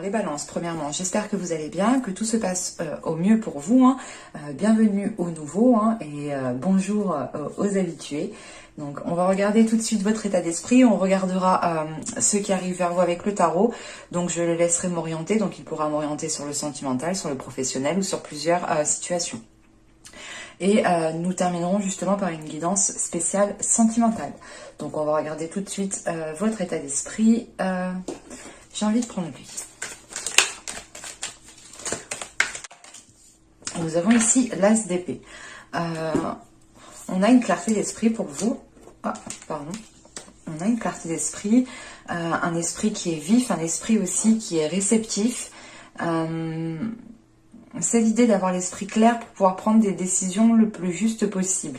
Alors les balances, premièrement, j'espère que vous allez bien, que tout se passe au mieux pour vous. Hein. Bienvenue aux nouveaux et bonjour aux habitués. Donc on va regarder tout de suite votre état d'esprit, on regardera ceux qui arrivent vers vous avec le tarot. Donc je le laisserai m'orienter, donc il pourra m'orienter sur le sentimental, sur le professionnel ou sur plusieurs situations. Et nous terminerons justement par une guidance spéciale sentimentale. Donc on va regarder tout de suite votre état d'esprit. J'ai envie de prendre lui. Nous avons ici l'As d'épée. On a une clarté d'esprit pour vous. Ah, pardon. On a une clarté d'esprit, un esprit qui est vif, un esprit aussi qui est réceptif. C'est l'idée d'avoir l'esprit clair pour pouvoir prendre des décisions le plus juste possible.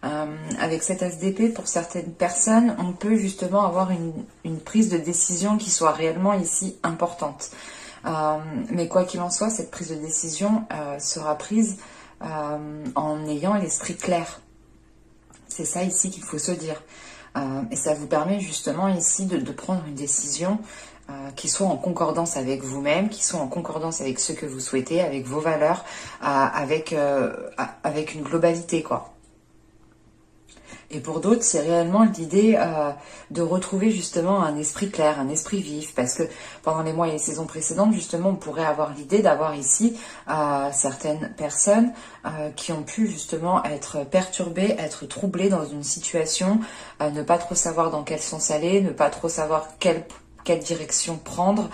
Avec cet As d'épée, pour certaines personnes, on peut justement avoir une prise de décision qui soit réellement ici importante. Mais quoi qu'il en soit, cette prise de décision sera prise en ayant l'esprit clair. C'est ça ici qu'il faut se dire. Et ça vous permet justement ici de prendre une décision qui soit en concordance avec vous-même, qui soit en concordance avec ce que vous souhaitez, avec vos valeurs, avec une globalité, quoi. Et pour d'autres, c'est réellement l'idée de retrouver justement un esprit clair, un esprit vif, parce que pendant les mois et les saisons précédentes, justement, on pourrait avoir l'idée d'avoir ici certaines personnes qui ont pu justement être perturbées, être troublées dans une situation, ne pas trop savoir dans quel sens aller, ne pas trop savoir quelle direction prendre,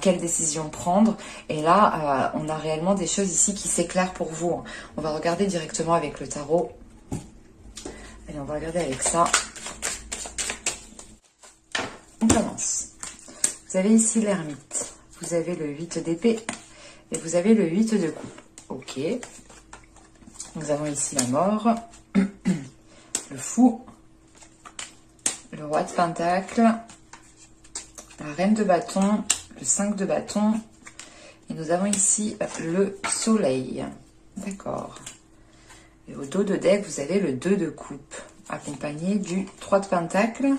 quelle décision prendre. Et là, on a réellement des choses ici qui s'éclairent pour vous. On va regarder directement avec le tarot. Allez, on va regarder avec ça. On commence. Vous avez ici l'ermite. Vous avez le 8 d'épée. Et vous avez le 8 de coupe. Ok. Nous avons ici la mort. Le fou. Le roi de pentacle. La reine de bâton. Le 5 de bâton. Et nous avons ici le soleil. D'accord. Et au dos de deck, vous avez le 2 de coupe, accompagné du 3 de pentacle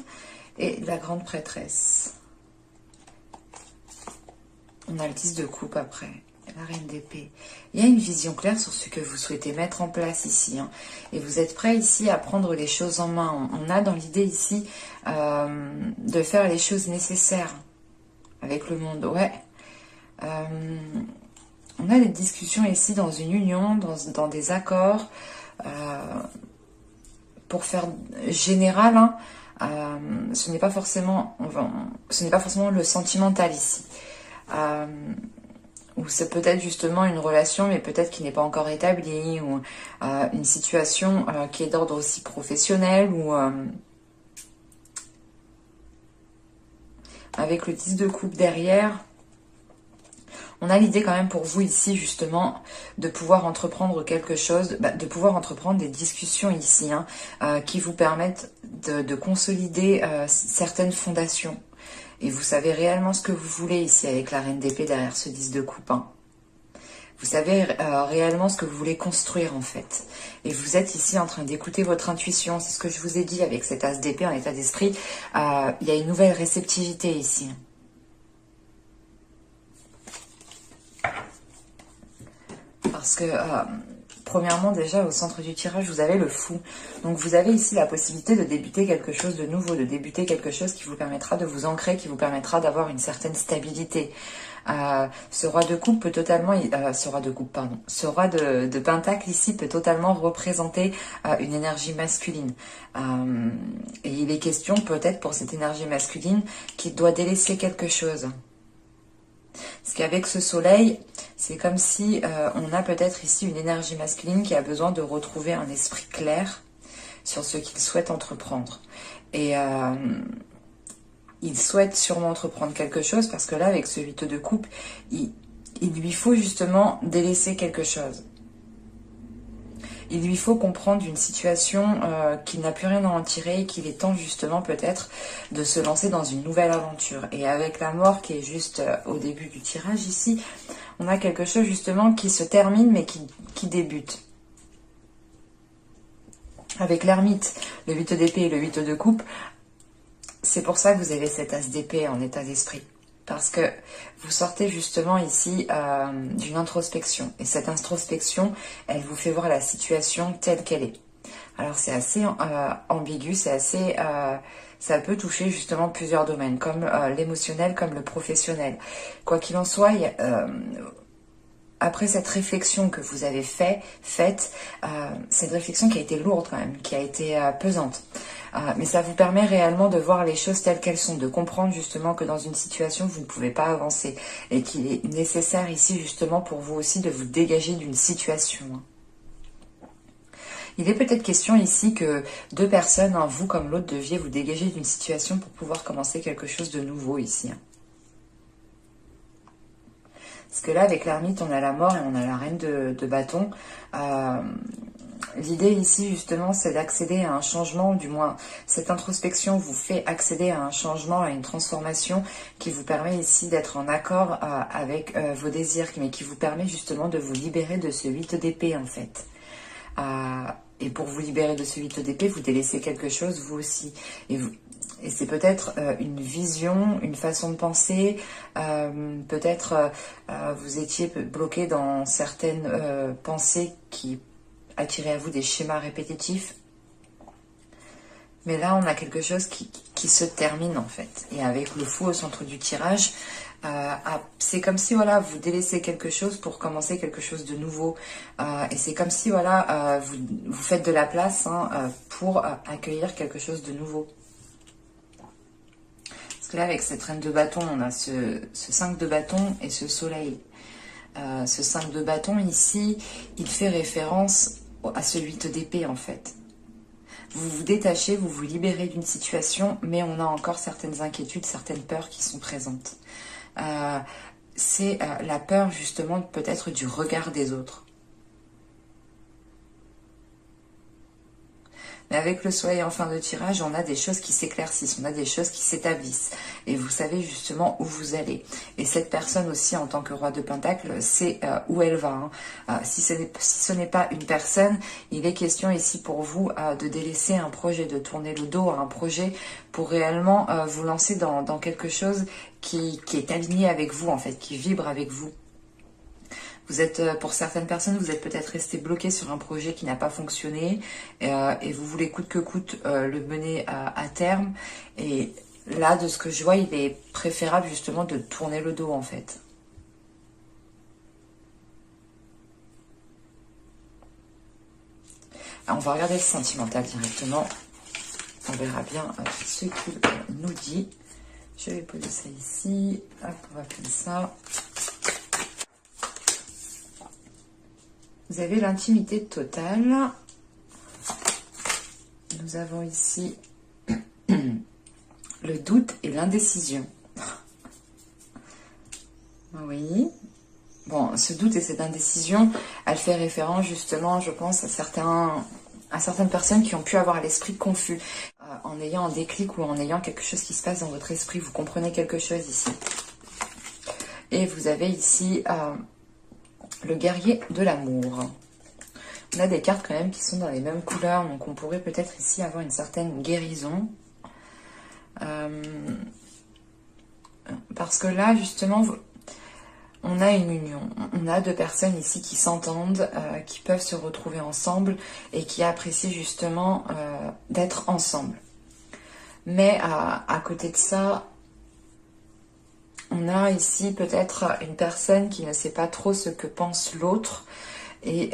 et de la grande prêtresse. On a le 10 de coupe après, la reine d'épée. Il y a une vision claire sur ce que vous souhaitez mettre en place ici. Et vous êtes prêt ici à prendre les choses en main. On a dans l'idée ici de faire les choses nécessaires avec le monde. Ouais. On a des discussions ici dans une union, dans des accords, pour faire général, ce n'est pas forcément le sentimental ici. Ou c'est peut-être justement une relation, mais peut-être qui n'est pas encore établie, ou une situation qui est d'ordre aussi professionnel, ou avec le 10 de coupe derrière. On a l'idée quand même pour vous ici justement de pouvoir entreprendre quelque chose, de pouvoir entreprendre des discussions ici qui vous permettent de consolider certaines fondations. Et vous savez réellement ce que vous voulez ici avec la reine d'épée derrière ce 10 de coupe. Vous savez réellement ce que vous voulez construire en fait. Et vous êtes ici en train d'écouter votre intuition. C'est ce que je vous ai dit avec cet As d'épée en état d'esprit. Il y a une nouvelle réceptivité ici. Parce que, premièrement, déjà, au centre du tirage, vous avez le fou. Donc, vous avez ici la possibilité de débuter quelque chose de nouveau, de débuter quelque chose qui vous permettra de vous ancrer, qui vous permettra d'avoir une certaine stabilité. Ce roi de coupe peut totalement... Ce roi de pentacle ici peut totalement représenter une énergie masculine. Et il est question peut-être pour cette énergie masculine qu'il doit délaisser quelque chose. Parce qu'avec ce soleil, c'est comme si on a peut-être ici une énergie masculine qui a besoin de retrouver un esprit clair sur ce qu'il souhaite entreprendre. Et il souhaite sûrement entreprendre quelque chose parce que là, avec ce 8 de coupe, il lui faut justement délaisser quelque chose. Il lui faut comprendre une situation qu'il n'a plus rien à en tirer et qu'il est temps justement peut-être de se lancer dans une nouvelle aventure. Et avec la mort qui est juste au début du tirage ici, on a quelque chose justement qui se termine mais qui débute. Avec l'ermite, le 8 d'épée et le 8 de coupe, c'est pour ça que vous avez cet As d'épée en état d'esprit. parce que vous sortez justement ici d'une introspection. Et cette introspection, elle vous fait voir la situation telle qu'elle est. Alors c'est assez ambigu, c'est assez... ça peut toucher justement plusieurs domaines, comme l'émotionnel, comme le professionnel. Quoi qu'il en soit, après cette réflexion que vous avez faite, c'est une réflexion qui a été lourde quand même, qui a été pesante. Mais ça vous permet réellement de voir les choses telles qu'elles sont, de comprendre justement que dans une situation, vous ne pouvez pas avancer et qu'il est nécessaire ici justement pour vous aussi de vous dégager d'une situation. Il est peut-être question ici que deux personnes, vous comme l'autre, deviez vous dégager d'une situation pour pouvoir commencer quelque chose de nouveau ici. Parce que là, avec l'ermite, on a la mort et on a la reine de bâton. L'idée ici, justement, c'est d'accéder à un changement, du moins, cette introspection vous fait accéder à un changement, à une transformation qui vous permet ici d'être en accord avec vos désirs, mais qui vous permet justement de vous libérer de ce 8 d'épée, en fait. Et pour vous libérer de ce 8 d'épée, vous délaissez quelque chose, vous aussi. Et c'est peut-être une vision, une façon de penser, peut-être vous étiez bloqué dans certaines pensées qui attiraient à vous des schémas répétitifs. Mais là, on a quelque chose qui se termine en fait. Et avec le fou au centre du tirage, c'est comme si voilà, vous délaissez quelque chose pour commencer quelque chose de nouveau. Et c'est comme si voilà, vous faites de la place pour accueillir quelque chose de nouveau. Parce que là, avec cette reine de bâton, on a ce 5 de bâton et ce soleil. Ce 5 de bâton ici, il fait référence à ce 8 d'épée en fait. Vous vous détachez, vous vous libérez d'une situation, mais on a encore certaines inquiétudes, certaines peurs qui sont présentes. C'est la peur justement peut-être du regard des autres. Mais avec le soleil en fin de tirage, on a des choses qui s'éclaircissent, on a des choses qui s'établissent. Et vous savez justement où vous allez. Et cette personne aussi, en tant que roi de Pentacle, c'est où elle va. Si ce n'est pas une personne, il est question ici pour vous de délaisser un projet, de tourner le dos à un projet pour réellement vous lancer dans quelque chose qui est aligné avec vous, en fait, qui vibre avec vous. Vous êtes, pour certaines personnes, vous êtes peut-être resté bloqué sur un projet qui n'a pas fonctionné et vous voulez coûte que coûte le mener à terme. Et là, de ce que je vois, il est préférable justement de tourner le dos en fait. Alors, on va regarder le sentimental directement. On verra bien ce qu'il nous dit. Je vais poser ça ici. Hop, on va comme ça. Vous avez l'intimité totale. Nous avons ici le doute et l'indécision. Oui. Bon, ce doute et cette indécision, elle fait référence justement, je pense, à certaines personnes qui ont pu avoir l'esprit confus. En ayant un déclic ou en ayant quelque chose qui se passe dans votre esprit, vous comprenez quelque chose ici. Et vous avez ici... le guerrier de l'amour. On a des cartes quand même qui sont dans les mêmes couleurs, donc on pourrait peut-être ici avoir une certaine guérison. Parce que là, justement, on a une union. On a deux personnes ici qui s'entendent, qui peuvent se retrouver ensemble et qui apprécient justement d'être ensemble. Mais à côté de ça, on a ici peut-être une personne qui ne sait pas trop ce que pense l'autre. Et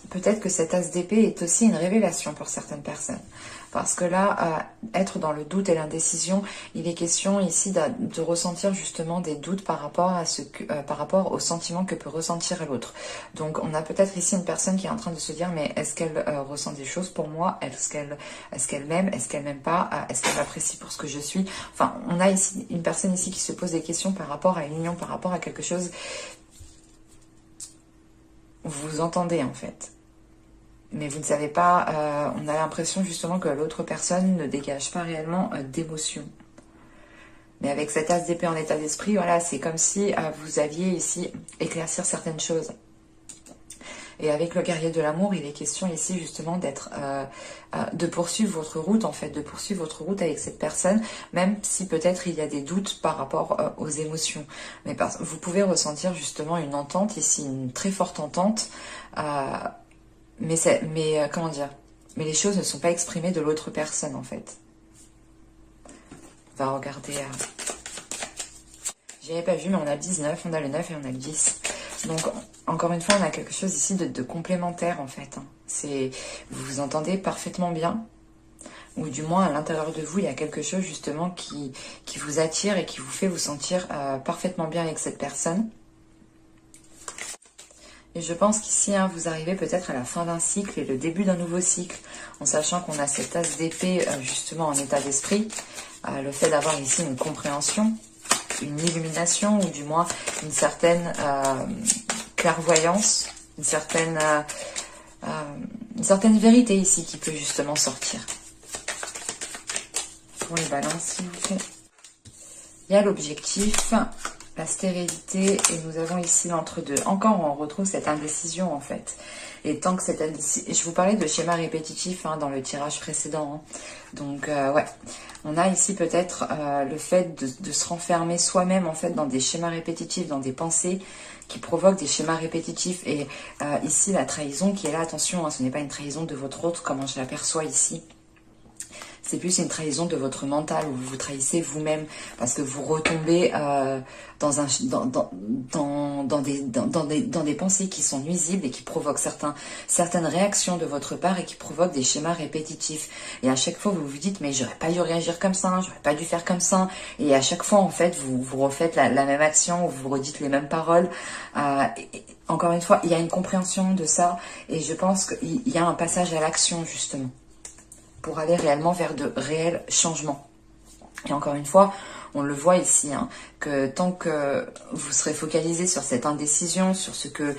peut-être que cet as d'épée est aussi une révélation pour certaines personnes. Parce que là, être dans le doute et l'indécision, il est question ici de ressentir justement des doutes par rapport au sentiment que peut ressentir l'autre. Donc on a peut-être ici une personne qui est en train de se dire, mais est-ce qu'elle ressent des choses pour moi? Est-ce qu'elle m'aime? Est-ce qu'elle m'aime pas? Est-ce qu'elle m'apprécie pour ce que je suis? Enfin, on a ici une personne ici qui se pose des questions par rapport à une union, par rapport à quelque chose. Vous vous entendez en fait. Mais vous ne savez pas, on a l'impression justement que l'autre personne ne dégage pas réellement d'émotion. Mais avec cet as d'épée en état d'esprit, voilà, c'est comme si vous aviez ici éclaircir certaines choses. Et avec le guerrier de l'amour, il est question ici justement de poursuivre votre route, en fait, de poursuivre votre route avec cette personne, même si peut-être il y a des doutes par rapport aux émotions. Mais vous pouvez ressentir justement une entente ici, une très forte entente, comment dire, mais les choses ne sont pas exprimées de l'autre personne, en fait. On va regarder... J'y avais pas vu, mais on a le 19, on a le 9 et on a le 10. Donc, encore une fois, on a quelque chose ici de complémentaire, en fait. Vous vous entendez parfaitement bien, ou du moins, à l'intérieur de vous, il y a quelque chose, justement, qui vous attire et qui vous fait vous sentir parfaitement bien avec cette personne. Et je pense qu'ici, vous arrivez peut-être à la fin d'un cycle et le début d'un nouveau cycle, en sachant qu'on a cette as d'épée, justement, en état d'esprit. Le fait d'avoir ici une compréhension, une illumination, ou du moins une certaine clairvoyance, une certaine vérité ici qui peut justement sortir. Pour les balances, s'il vous plaît. Il y a l'objectif, la stérilité, et nous avons ici l'entre-deux. Encore, on retrouve cette indécision, en fait. Et tant que cette indécision... Je vous parlais de schéma répétitif dans le tirage précédent. Donc, ouais. On a ici peut-être le fait de se renfermer soi-même, en fait, dans des schémas répétitifs, dans des pensées qui provoquent des schémas répétitifs. Et ici, la trahison qui est là, attention, ce n'est pas une trahison de votre autre, comme je l'aperçois ici. C'est plus une trahison de votre mental, où vous vous trahissez vous-même, parce que vous retombez dans des pensées qui sont nuisibles et qui provoquent certaines réactions de votre part et qui provoquent des schémas répétitifs. Et à chaque fois, vous vous dites, mais j'aurais pas dû réagir comme ça, j'aurais pas dû faire comme ça. Et à chaque fois, en fait, vous refaites la même action, ou vous redites les mêmes paroles. Encore une fois, il y a une compréhension de ça, et je pense qu'il y a un passage à l'action, justement, pour aller réellement vers de réels changements. Et encore une fois, on le voit ici, que tant que vous serez focalisé sur cette indécision, sur ce que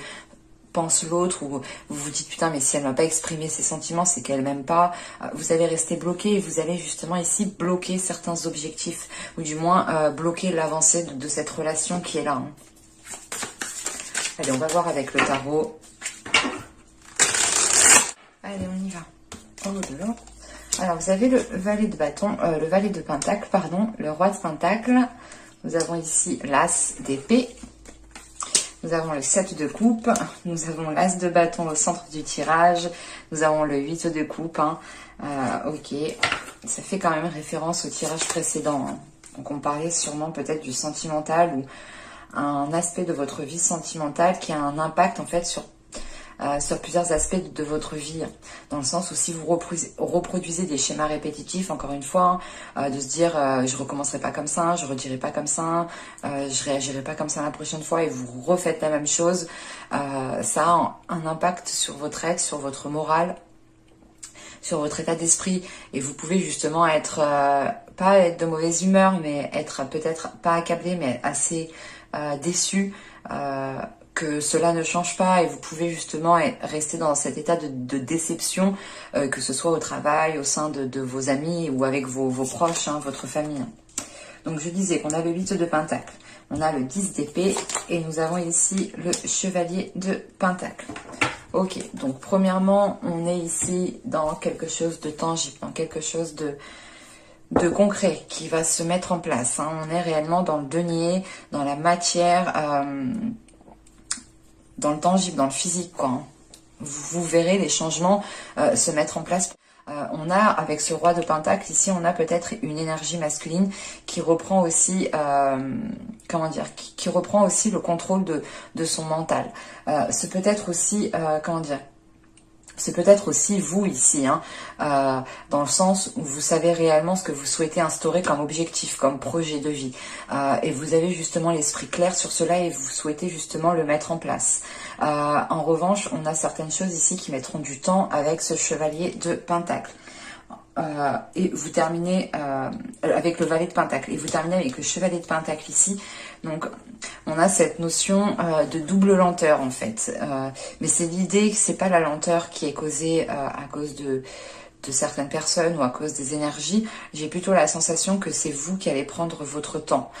pense l'autre, ou vous vous dites putain mais si elle m'a pas exprimé ses sentiments, c'est qu'elle m'aime pas, vous allez rester bloqué et vous allez justement ici bloquer certains objectifs, ou du moins bloquer l'avancée de cette relation qui est là. Allez, on va voir avec le tarot. Allez, on y va. En haut de l'eau. Alors, vous avez le valet de bâton, le valet de pentacle, pardon, le roi de pentacle. Nous avons ici l'as d'épée. Nous avons le 7 de coupe. Nous avons l'as de bâton au centre du tirage. Nous avons le 8 de coupe. Ok, ça fait quand même référence au tirage précédent. Donc, on parlait sûrement peut-être du sentimental, ou un aspect de votre vie sentimentale qui a un impact en fait sur plusieurs aspects de votre vie, dans le sens où si vous reproduisez des schémas répétitifs, encore une fois, de se dire je recommencerai pas comme ça, je redirai pas comme ça, je réagirai pas comme ça la prochaine fois, et vous refaites la même chose, ça a un impact sur votre être, sur votre morale, sur votre état d'esprit, et vous pouvez justement être, pas être de mauvaise humeur, mais être peut-être pas accablé, mais assez déçu, que cela ne change pas, et vous pouvez justement rester dans cet état de déception, que ce soit au travail, au sein de vos amis, ou avec vos proches, votre famille. Donc je disais qu'on a le 8 de pentacle, on a le 10 d'épée, et nous avons ici le chevalier de pentacle. Ok, donc premièrement, on est ici dans quelque chose de tangible, dans quelque chose de concret qui va se mettre en place. On est réellement dans le denier, dans la matière, dans le tangible, dans le physique, quoi. Vous verrez les changements se mettre en place. On a, avec ce roi de pentacle, ici, on a peut-être une énergie masculine qui reprend aussi, qui reprend aussi le contrôle de son mental. C'est peut-être aussi, c'est peut-être aussi vous ici, dans le sens où vous savez réellement ce que vous souhaitez instaurer comme objectif, comme projet de vie. Et vous avez justement l'esprit clair sur cela et vous souhaitez justement le mettre en place. En revanche, on a certaines choses ici qui mettront du temps avec ce chevalier de pentacle. Et vous terminez avec le valet de pentacle, et vous terminez avec le chevalier de pentacle ici. Donc on a cette notion de double lenteur en fait, mais c'est l'idée que c'est pas la lenteur qui est causée à cause de certaines personnes ou à cause des énergies. J'ai plutôt la sensation que c'est vous qui allez prendre votre temps,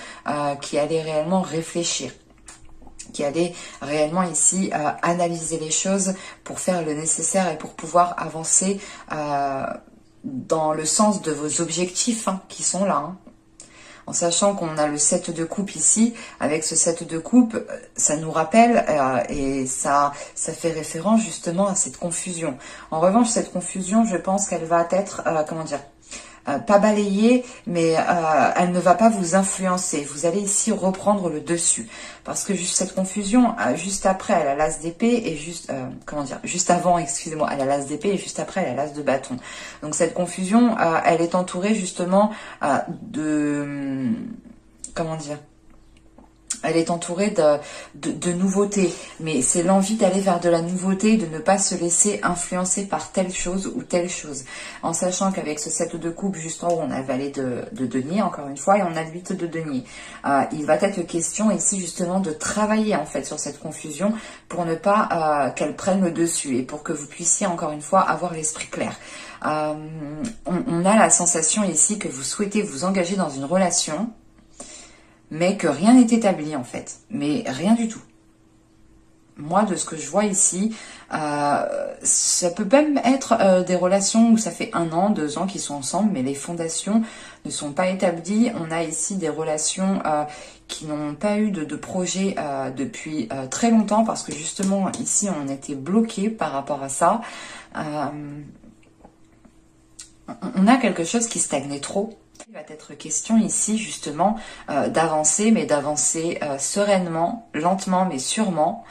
qui allez réellement réfléchir. qui allez réellement ici analyser les choses pour faire le nécessaire et pour pouvoir avancer dans le sens de vos objectifs hein, qui sont là. Hein. En sachant qu'on a le 7 de coupe ici, avec ce 7 de coupe, ça nous rappelle et ça fait référence justement à cette confusion. En revanche, cette confusion, je pense qu'elle va être, comment dire, pas balayée, mais elle ne va pas vous influencer. Vous allez ici reprendre le dessus. Parce que juste cette confusion, juste après, elle a l'as d'épée et juste, comment dire, juste avant, excusez-moi, elle a l'as d'épée et juste après, elle a l'as de bâton. Donc cette confusion, elle est entourée justement de, comment dire, elle est entourée de nouveautés, mais c'est l'envie d'aller vers de la nouveauté, de ne pas se laisser influencer par telle chose ou telle chose. En sachant qu'avec ce 7 de coupe, juste en haut, on a le valet de denier, encore une fois, et on a le 8 de denier. Il va être question ici justement de travailler en fait sur cette confusion pour ne pas qu'elle prenne le dessus et pour que vous puissiez encore une fois avoir l'esprit clair. On a la sensation ici que vous souhaitez vous engager dans une relation, mais que rien n'est établi en fait, mais rien du tout. Moi, de ce que je vois ici, ça peut même être des relations où ça fait 1 an, 2 ans qu'ils sont ensemble, mais les fondations ne sont pas établies. On a ici des relations qui n'ont pas eu de projet depuis très longtemps, parce que justement, ici, on était bloqué par rapport à ça. On a quelque chose qui stagnait trop. Il va être question ici justement d'avancer, mais d'avancer sereinement, lentement mais sûrement,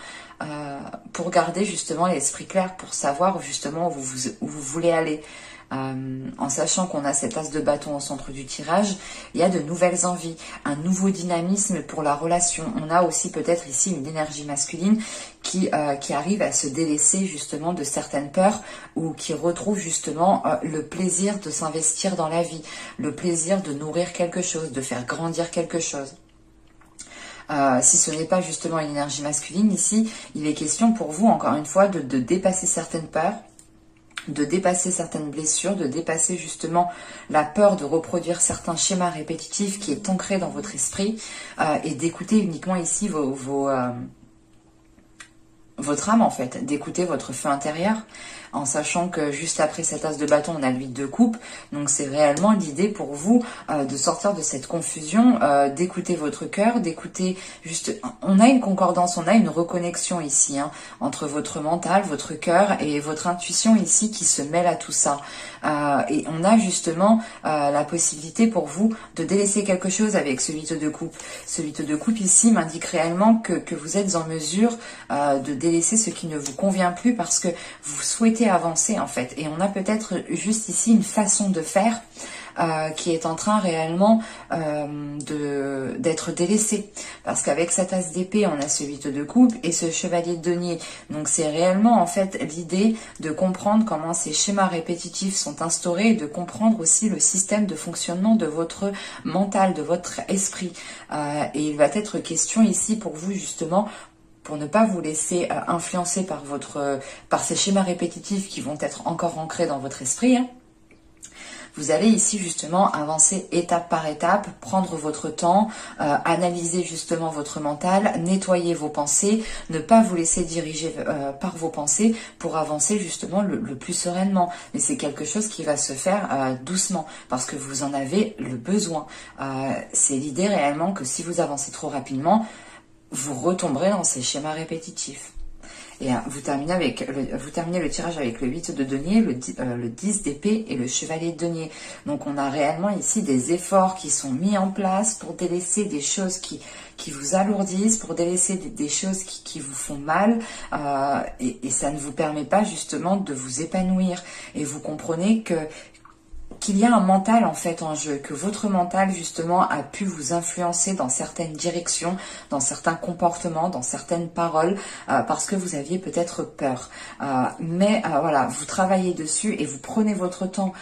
pour garder justement l'esprit clair, pour savoir justement où vous voulez aller. En sachant qu'on a cet as de bâton au centre du tirage, il y a de nouvelles envies, un nouveau dynamisme pour la relation. On a aussi peut-être ici une énergie masculine qui arrive à se délaisser justement de certaines peurs, ou qui retrouve justement le plaisir de s'investir dans la vie, le plaisir de nourrir quelque chose, de faire grandir quelque chose. Si ce n'est pas justement une énergie masculine, ici, il est question pour vous, encore une fois, de dépasser certaines peurs, de dépasser certaines blessures, de dépasser justement la peur de reproduire certains schémas répétitifs qui est ancré dans votre esprit, et d'écouter uniquement ici votre âme en fait, d'écouter votre feu intérieur, en sachant que juste après cet as de bâton, on a le 8 de coupe. Donc c'est réellement l'idée pour vous de sortir de cette confusion, d'écouter votre cœur, d'écouter juste... On a une concordance, on a une reconnexion ici, hein, entre votre mental, votre cœur et votre intuition ici qui se mêle à tout ça. Et on a justement la possibilité pour vous de délaisser quelque chose avec ce 8 de coupe. Ce 8 de coupe ici m'indique réellement que vous êtes en mesure de délaisser ce qui ne vous convient plus, parce que vous souhaitez avancer en fait, et on a peut-être juste ici une façon de faire qui est en train réellement d'être délaissée, parce qu'avec cet as d'épée on a ce 8 de coupe et ce chevalier de denier. Donc c'est réellement en fait l'idée de comprendre comment ces schémas répétitifs sont instaurés, et de comprendre aussi le système de fonctionnement de votre mental, de votre esprit, et il va être question ici pour vous justement, pour ne pas vous laisser influencer par ces schémas répétitifs qui vont être encore ancrés dans votre esprit, hein. Vous allez ici justement avancer étape par étape, prendre votre temps, analyser justement votre mental, nettoyer vos pensées, ne pas vous laisser diriger par vos pensées pour avancer justement le plus sereinement. Mais c'est quelque chose qui va se faire doucement, parce que vous en avez le besoin. C'est l'idée réellement que si vous avancez trop rapidement, vous retomberez dans ces schémas répétitifs. Et vous terminez le tirage avec le 8 de denier, le 10 d'épée et le chevalier de denier. Donc on a réellement ici des efforts qui sont mis en place pour délaisser des choses qui vous alourdissent, pour délaisser des choses qui vous font mal, et ça ne vous permet pas justement de vous épanouir. Et vous comprenez qu'il y a un mental en fait en jeu, que votre mental justement a pu vous influencer dans certaines directions, dans certains comportements, dans certaines paroles, parce que vous aviez peut-être peur. Mais voilà, vous travaillez dessus et vous prenez votre temps.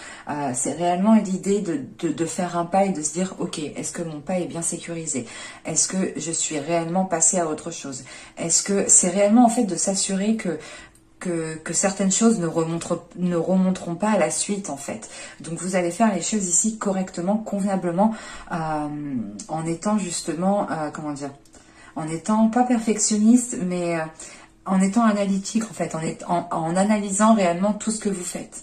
C'est réellement l'idée de faire un pas et de se dire, ok, est-ce que mon pas est bien sécurisé? Est-ce que je suis réellement passé à autre chose? Est-ce que c'est réellement en fait de s'assurer que certaines choses ne remonteront pas à la suite en fait. Donc vous allez faire les choses ici correctement, convenablement, en étant justement, comment dire, en étant pas perfectionniste, mais en étant analytique en fait, en analysant réellement tout ce que vous faites.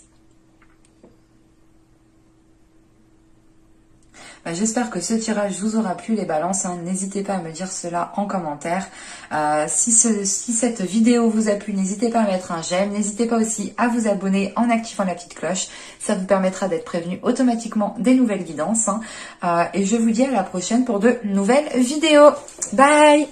J'espère que ce tirage vous aura plu les balances, hein. N'hésitez pas à me dire cela en commentaire. Si cette vidéo vous a plu, n'hésitez pas à mettre un j'aime. N'hésitez pas aussi à vous abonner en activant la petite cloche. Ça vous permettra d'être prévenu automatiquement des nouvelles guidances, hein. Et je vous dis à la prochaine pour de nouvelles vidéos. Bye!